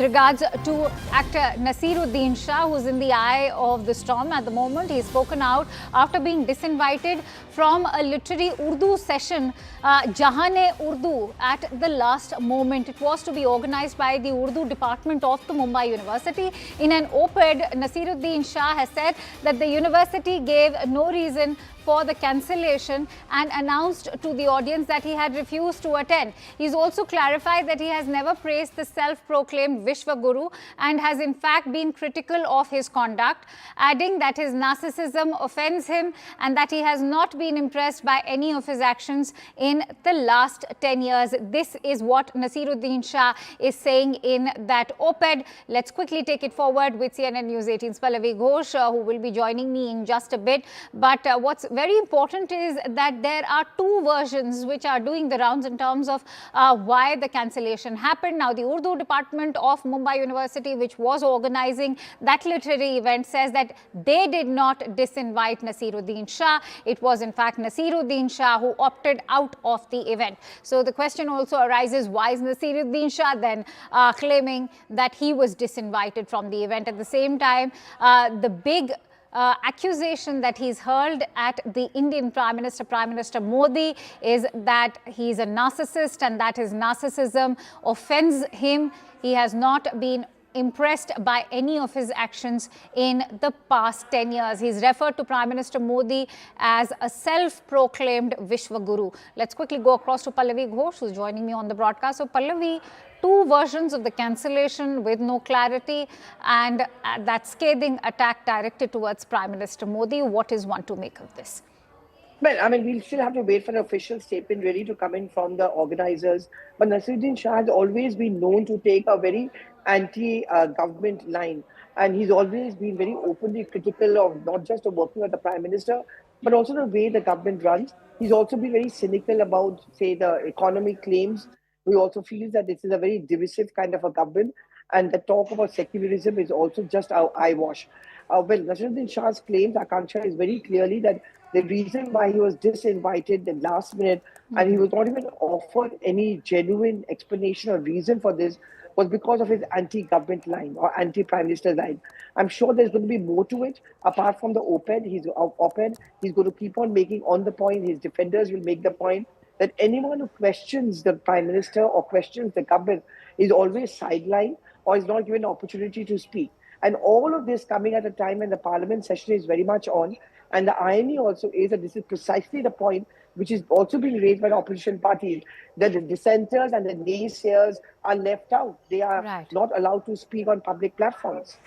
Regards to actor Naseeruddin Shah, who's in the eye of the storm at the moment. He's spoken out after being disinvited from a literary Urdu session, Jahan-e-Urdu, at the last moment. It was to be organized by the Urdu department of the Mumbai University. In an op-ed, Naseeruddin Shah has said that the university gave no reason for the cancellation and announced to the audience that he had refused to attend. He's also clarified that he has never praised the self-proclaimed Vishwa Guru and has in fact been critical of his conduct, adding that his narcissism offends him and that he has not been impressed by any of his actions in the last 10 years. This is what Naseeruddin Shah is saying in that op-ed. Let's quickly take it forward with CNN News 18's Pallavi Ghosh, who will be joining me in just a bit. But what's very important is that there are two versions which are doing the rounds in terms of why the cancellation happened. Now, the Urdu department of Mumbai University, which was organizing that literary event, says that they did not disinvite Naseeruddin Shah. It was in fact Naseeruddin Shah who opted out of the event. So the question also arises, why is Naseeruddin Shah then claiming that he was disinvited from the event? At the same time, the big accusation that he's hurled at the Indian Prime Minister Modi, is that he's a narcissist and that his narcissism offends him. He has not been impressed by any of his actions in the past 10 years. He's referred to Prime Minister Modi as a self-proclaimed Vishwa Guru. Let's quickly go across to Pallavi Ghosh, who's joining me on the broadcast. So Pallavi, two versions of the cancellation with no clarity and that scathing attack directed towards Prime Minister Modi. What is one to make of this? Well, I mean, we'll still have to wait for an official statement really to come in from the organizers. But Naseeruddin Shah has always been known to take a very anti-government line. And he's always been very openly critical of not just of working with the Prime Minister, but also the way the government runs. He's also been very cynical about, say, the economic claims. We also feel that this is a very divisive kind of a government. And the talk about secularism is also just our eyewash. Well, Naseeruddin Shah's claims, Akansha, is very clearly that the reason why he was disinvited the last minute and he was not even offered any genuine explanation or reason for this was because of his anti-government line or anti-prime minister line. I'm sure there's going to be more to it apart from the op-ed. He's going to keep on making on the point. His defenders will make the point that anyone who questions the prime minister or questions the government is always sidelined or is not given an opportunity to speak. And all of this coming at a time when the parliament session is very much on. And the irony also is that this is precisely the point which is also being raised by the opposition parties, that the dissenters and the naysayers are left out. They are not allowed to speak on public platforms.